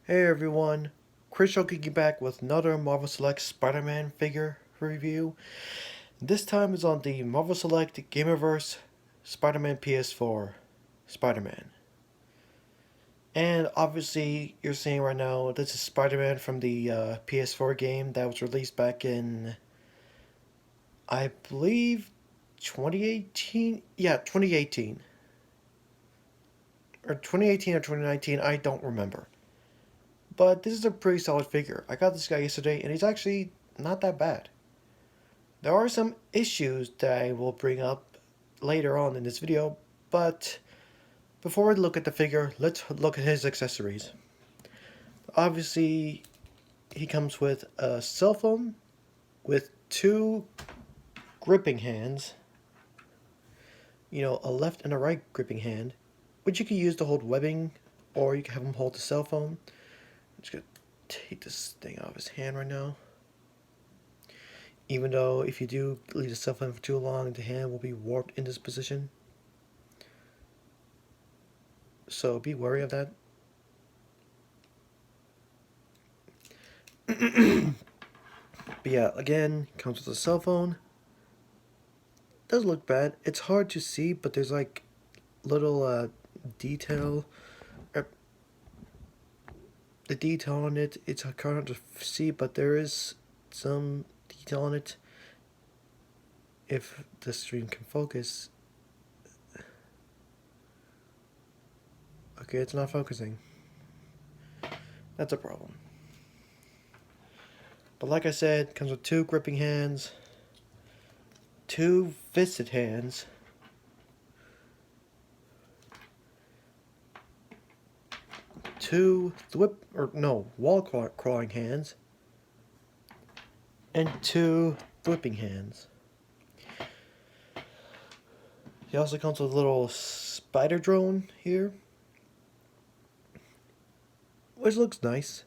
Hey everyone, Chris kicking back with another Marvel Select Spider-Man figure review. This time is on the Marvel Select Gamerverse Spider-Man PS4 Spider-Man. And obviously, you're seeing right now, this is Spider-Man from the PS4 game that was released back in, I believe, 2018? Yeah, 2018. Or 2018 or 2019, I don't remember. But this is a pretty solid figure. I got this guy yesterday, and he's actually not that bad. There are some issues that I will bring up later on in this video, but before we look at the figure, let's look at his accessories. Obviously, he comes with a cell phone with two gripping hands, a left and a right gripping hand, which you can use to hold webbing, or you can have him hold the cell phone. I'm just gonna take this thing out of his hand right now. Even though if you do leave the cell phone for too long, the hand will be warped in this position. So be wary of that. But yeah, again, comes with a cell phone. Doesn't look bad. It's hard to see, but there's like little detail. The detail on it, it's hard to see, but there is some detail on it. If the stream can focus. Okay, it's not focusing. That's a problem. But like I said, comes with two gripping hands, two fisted hands, two wall crawling hands, and two whipping hands. He also comes with a little spider drone here, which looks nice.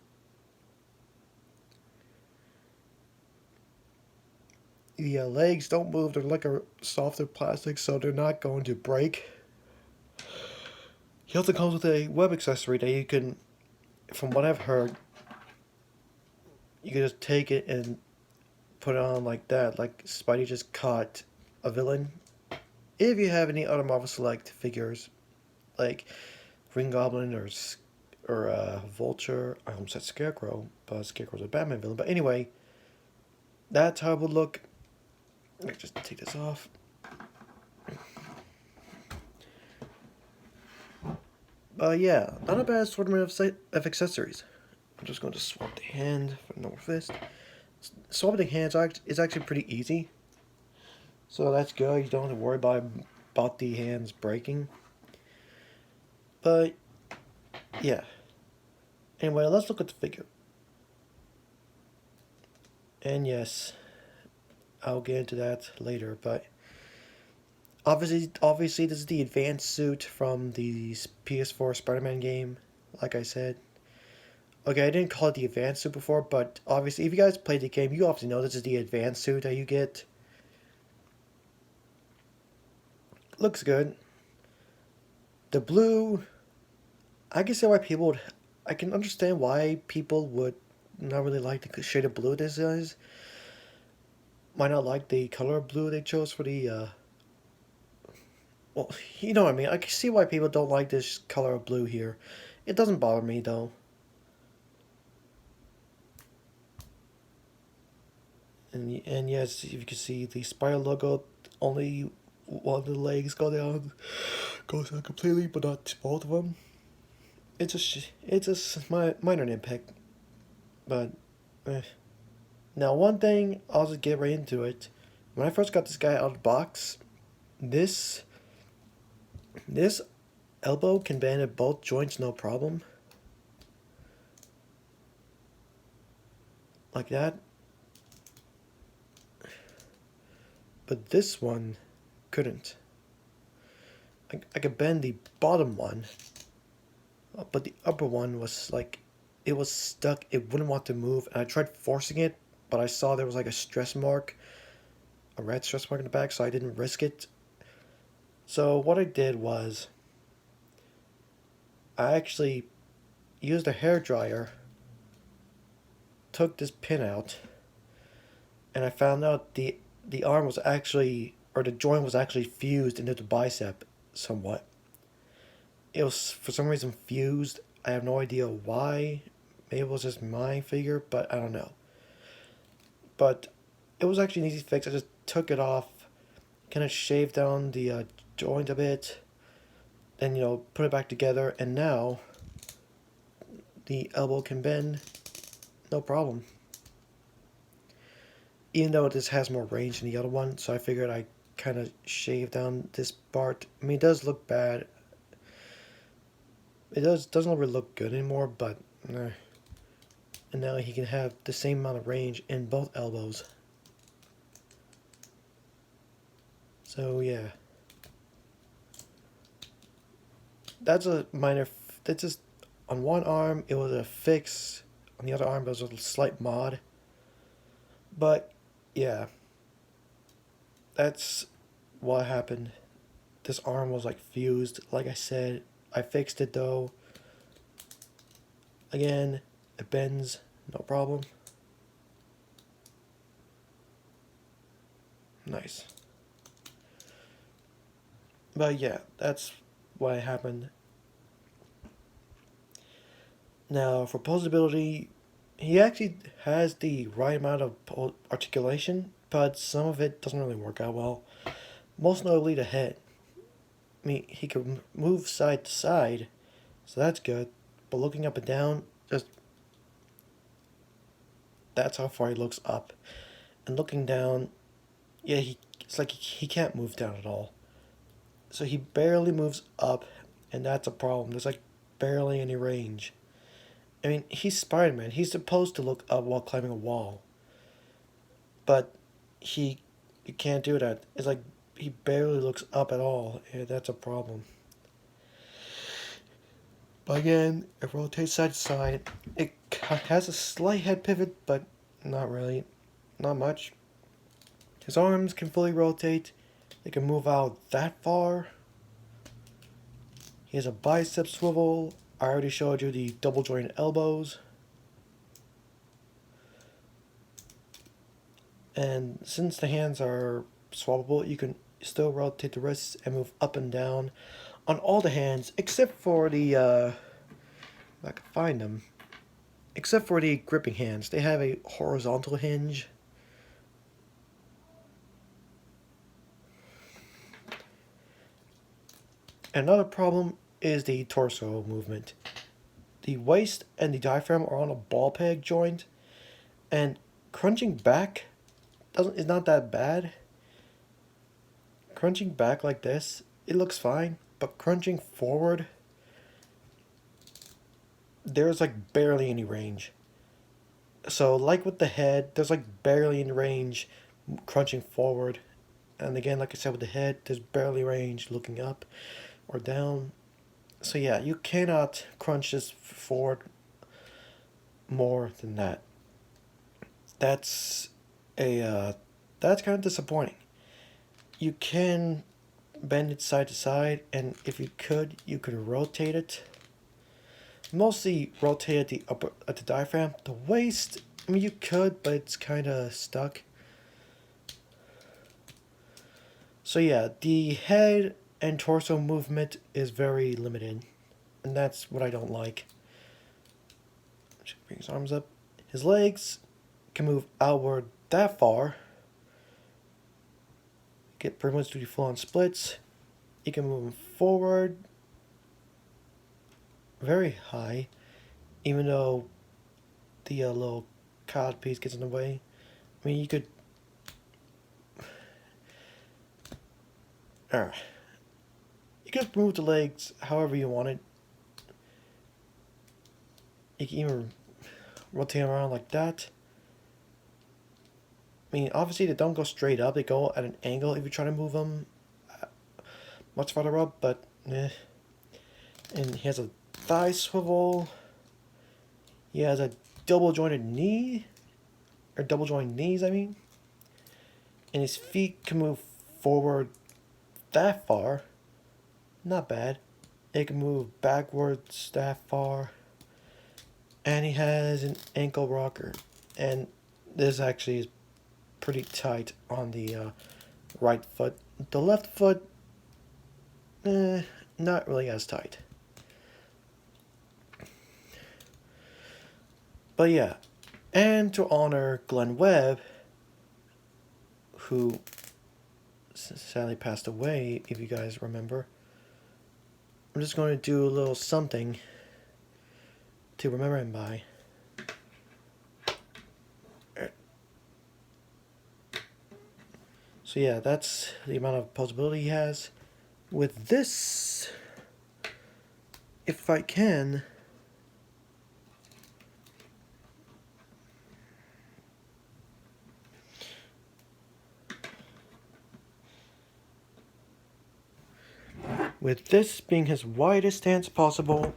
The legs don't move, they're like a softer plastic, so they're not going to break. He also comes with a web accessory that you can, from what I've heard, you can just take it and put it on like that, like Spidey just caught a villain. If you have any other Marvel Select figures, like Green Goblin or Vulture, I almost said Scarecrow, but Scarecrow's a Batman villain. But anyway, that's how it would look. Let me just take this off. Yeah, not a bad assortment of accessories. I'm just going to swap the hand for the normal fist. Swapping the hands is actually pretty easy. So that's good. You don't have to worry about the hands breaking. But, yeah. Anyway, let's look at the figure. And yes, I'll get into that later, but obviously this is the advanced suit from the PS4 Spider-Man game, like I said. Okay, I didn't call it the advanced suit before, but obviously if you guys played the game, you obviously know this is the advanced suit that you get. Looks good. The blue, I can see why people would, I can understand why people would not really like the shade of blue this is. Might not like the color of blue they chose for the well, you know what I mean. I can see why people don't like this color of blue here. It doesn't bother me though. And yes, if you can see the spider logo, only one of the legs goes down completely, but not both of them. It's a minor nitpick, but now one thing I'll just get right into it. When I first got this guy out of the box, this this elbow can bend at both joints no problem, like that. But this one couldn't. I could bend the bottom one, but the upper one was like, it was stuck. It wouldn't want to move, and I tried forcing it, but I saw there was like a stress mark, a red stress mark in the back, so I didn't risk it. So what I did was, I actually used a hair dryer, took this pin out, and I found out the arm was actually, or the joint was actually fused into the bicep somewhat. It was for some reason fused. I have no idea why. Maybe it was just my figure, but I don't know. But it was actually an easy fix. I just took it off, kind of shaved down the joint a bit, and put it back together, and now the elbow can bend, no problem. Even though this has more range than the other one, so I figured I kind of shave down this part. I mean, it does look bad. It doesn't really look good anymore, but and now he can have the same amount of range in both elbows. So yeah, that's a minor. That's just on one arm it was a fix, on the other arm it was a slight mod. But yeah, that's what happened. This arm was like fused. Like I said, I fixed it though. Again, it bends, no problem. Nice. But yeah, that's what happened. Now, for Poseability, he actually has the right amount of articulation, but some of it doesn't really work out well. Most notably the head. I mean, he can move side to side, so that's good. But looking up and down, just that's how far he looks up. And looking down, yeah, it's like he can't move down at all. So he barely moves up, and that's a problem. There's like barely any range. I mean, he's Spider-Man. He's supposed to look up while climbing a wall. But he can't do that. It's like he barely looks up at all, and that's a problem. But again, it rotates side to side. It has a slight head pivot, but not really. Not much. His arms can fully rotate. They can move out that far. He has a bicep swivel. I already showed you the double jointed elbows. And since the hands are swappable, you can still rotate the wrists and move up and down on all the hands, except for the, if I can find them, except for the gripping hands. They have a horizontal hinge. Another problem is the torso movement. The waist and the diaphragm are on a ball peg joint, and crunching back is not that bad. Crunching back like this, it looks fine, but crunching forward, there's like barely any range. So like with the head, there's like barely any range crunching forward. And again, like I said with the head, there's barely range looking up or down. So yeah, you cannot crunch this forward more than that. That's that's kind of disappointing. You can bend it side to side, and if you could rotate it. Mostly rotate at the diaphragm. The waist, I mean, you could, but it's kind of stuck. So yeah, the head and torso movement is very limited, and that's what I don't like. Bring his arms up. His legs can move outward that far. Get pretty much do the full-on splits. You can move them forward very high, even though the little cod piece gets in the way. I mean, you could. You could move the legs however you want it. You can even rotate them around like that. I mean, obviously they don't go straight up. They go at an angle if you try to move them much farther up, but eh. And he has a thigh swivel. He has a double jointed knee. Or double jointed knees, I mean. And his feet can move forward that far. Not bad. It can move backwards that far. And he has an ankle rocker. And this actually is pretty tight on the right foot. The left foot, not really as tight. But yeah, and to honor Glenn Webb, who sadly passed away, if you guys remember, I'm just going to do a little something to remember him by. So yeah, that's the amount of Poseability he has. With this, if I can, with this being his widest stance possible,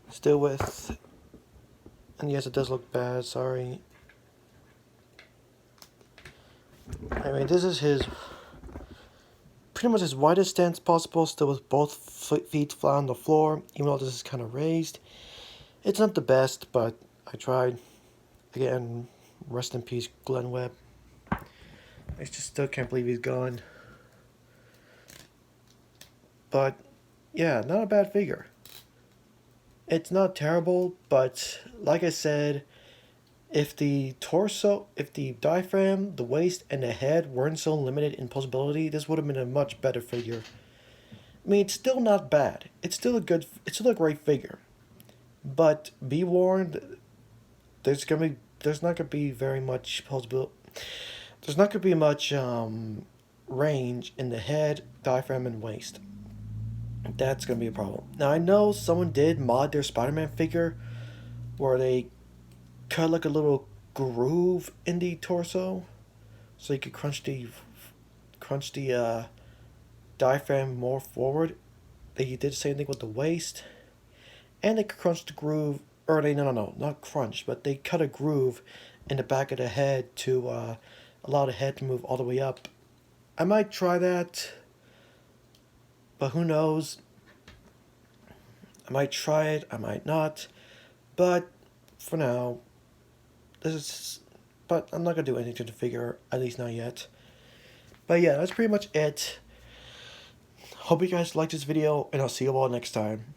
still with, and yes, it does look bad, sorry. Anyway, this is his, pretty much his widest stance possible, still with both feet flat on the floor, even though this is kind of raised. It's not the best, but I tried. Again, rest in peace, Glenn Webb. I just still can't believe he's gone. But, yeah, not a bad figure. It's not terrible, but like I said, if the torso, if the diaphragm, the waist, and the head weren't so limited in Poseability, this would have been a much better figure. I mean, it's still not bad. It's still a great figure. But be warned, there's not gonna be very much Poseability. There's not gonna be much range in the head, diaphragm, and waist. That's gonna be a problem. Now I know someone did mod their Spider-Man figure where they cut like a little groove in the torso, so you could crunch the diaphragm more forward. They did the same thing with the waist, and they could crunch the groove, or they no, not crunch, but they cut a groove in the back of the head to allow the head to move all the way up. I might try that, but who knows? I might try it, I might not, but for now, but I'm not gonna do anything to the figure, at least not yet. But yeah, that's pretty much it. Hope you guys liked this video, and I'll see you all next time.